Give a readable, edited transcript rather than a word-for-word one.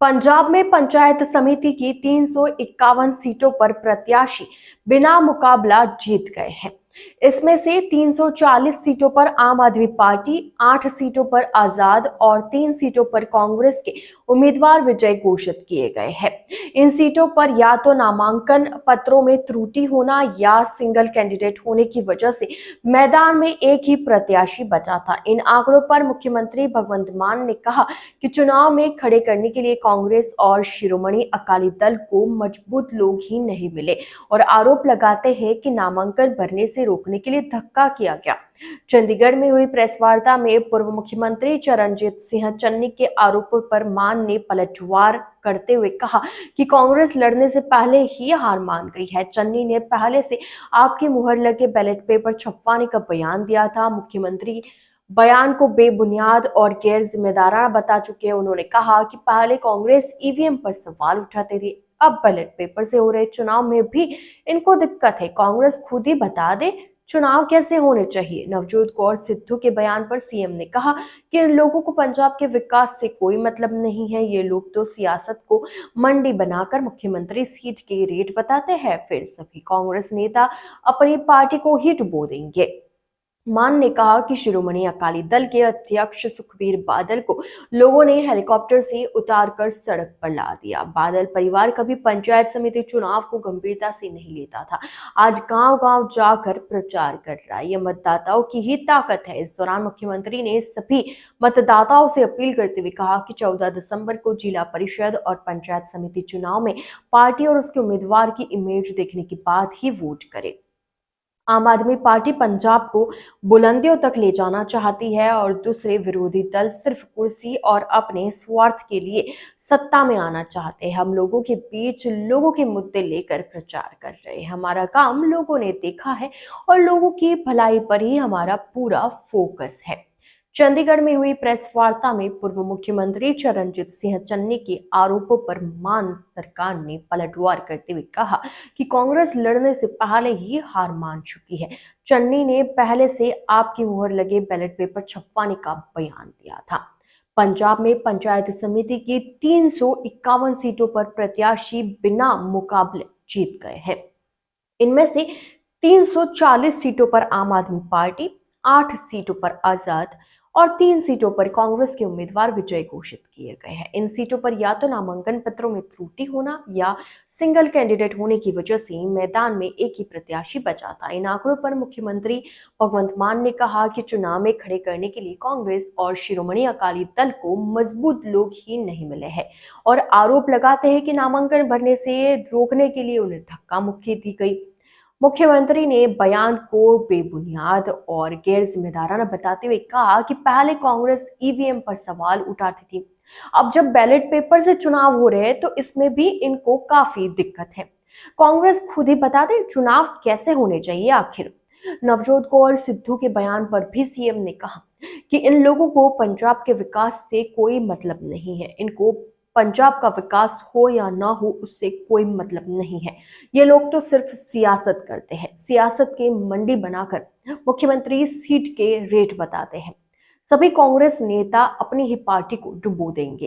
पंजाब में पंचायत समिति की 351 सीटों पर प्रत्याशी बिना मुकाबला जीत गए हैं। इसमें से 340 सीटों पर आम आदमी पार्टी, 8 सीटों पर आजाद और 3 सीटों पर कांग्रेस के उम्मीदवार विजय घोषित किए गए हैं। इन सीटों पर या तो नामांकन पत्रों में त्रुटि होना या सिंगल कैंडिडेट होने की वजह से मैदान में एक ही प्रत्याशी बचा था। इन आंकड़ों पर मुख्यमंत्री भगवंत मान ने कहा कि चुनाव में खड़े करने के लिए कांग्रेस और शिरोमणि अकाली दल को मजबूत लोग ही नहीं मिले और आरोप लगाते हैं कि नामांकन भरने से रोकने के लिए धक्का किया गया। चंडीगढ़ में हुई प्रेस वार्ता में पूर्व मुख्यमंत्री चरणजीत सिंह चन्नी के आरोपों पर मान ने पलटवार करते हुए कहा कि कांग्रेस लड़ने से पहले ही हार मान गई है। चन्नी ने पहले से आपकी मुहर लगे बैलेट पेपर छपवाने का बयान दिया था। मुख्यमंत्री बयान को बेबुनियाद और गैर जिम्मेदाराना बता चुके हैं। उन्होंने कहा कि पहले कांग्रेस ईवीएम पर सवाल उठाते थे, अब बैलेट पेपर से हो रहे चुनाव में भी इनको दिक्कत है। कांग्रेस खुद ही बता दे चुनाव कैसे होने चाहिए। नवजोत कौर सिद्धू के बयान पर सीएम ने कहा कि इन लोगों को पंजाब के विकास से कोई मतलब नहीं है। ये लोग तो सियासत को मंडी बनाकर मुख्यमंत्री सीट के रेट बताते हैं, फिर सभी कांग्रेस नेता अपनी पार्टी को ही डुबो देंगे। मान ने कहा कि शिरोमणि अकाली दल के अध्यक्ष सुखबीर बादल को लोगों ने हेलीकॉप्टर से उतारकर सड़क पर ला दिया। बादल परिवार कभी पंचायत समिति चुनाव को गंभीरता से नहीं लेता था, आज गांव-गांव जाकर प्रचार कर रहा है। ये मतदाताओं की ही ताकत है। इस दौरान मुख्यमंत्री ने सभी मतदाताओं से अपील करते हुए कहा कि 14 दिसंबर को जिला परिषद और पंचायत समिति चुनाव में पार्टी और उसके उम्मीदवार की इमेज देखने के बाद ही वोट करें। आम आदमी पार्टी पंजाब को बुलंदियों तक ले जाना चाहती है और दूसरे विरोधी दल सिर्फ कुर्सी और अपने स्वार्थ के लिए सत्ता में आना चाहते हैं। हम लोगों के बीच लोगों के मुद्दे लेकर प्रचार कर रहे हैं। हमारा काम लोगों ने देखा है और लोगों की भलाई पर ही हमारा पूरा फोकस है। चंडीगढ़ में हुई प्रेस वार्ता में पूर्व मुख्यमंत्री चरणजीत सिंह चन्नी के आरोपों पर मान सरकार ने पलटवार करते हुए कहा कि कांग्रेस लड़ने से पहले ही हार मान चुकी है। चन्नी ने पहले से आपकी मुहर लगे बैलेट पेपर छपवाने का बयान दिया था। पंजाब में पंचायत समिति की 351 सीटों पर प्रत्याशी बिना मुकाबले जीत गए हैं। इनमें से 340 सीटों पर आम आदमी पार्टी, 8 सीटों पर आजाद और 3 सीटों पर कांग्रेस के उम्मीदवार विजय घोषित किए गए हैं। इन सीटों पर या तो नामांकन पत्रों में त्रुटि होना या सिंगल कैंडिडेट होने की वजह से मैदान में एक ही प्रत्याशी बचा था। इन आंकड़ों पर मुख्यमंत्री भगवंत मान ने कहा कि चुनाव में खड़े करने के लिए कांग्रेस और शिरोमणि अकाली दल को मजबूत लोग ही नहीं मिले हैं और आरोप लगाते हैं कि नामांकन भरने से रोकने के लिए उन्हें धक्का मुक्की दी गई। मुख्यमंत्री ने बयान को बेबुनियाद और गैर जिम्मेदाराना बताते हुए कहा कि पहले कांग्रेस ईवीएम पर सवाल उठाती थी, अब जब बैलेट पेपर से चुनाव हो रहे हैं तो इसमें भी इनको काफी दिक्कत है। कांग्रेस खुद ही बता दे चुनाव कैसे होने चाहिए आखिर। नवजोत कौर सिद्धू के बयान पर भी सीएम ने कहा कि इन लोगों को पंजाब के विकास से कोई मतलब नहीं है, इनको पंजाब का विकास हो या ना हो उससे कोई मतलब नहीं है। ये लोग तो सिर्फ सियासत करते हैं, सियासत के मंडी बनाकर मुख्यमंत्री सीट के रेट बताते हैं। सभी कांग्रेस नेता अपनी ही पार्टी को डुबो देंगे।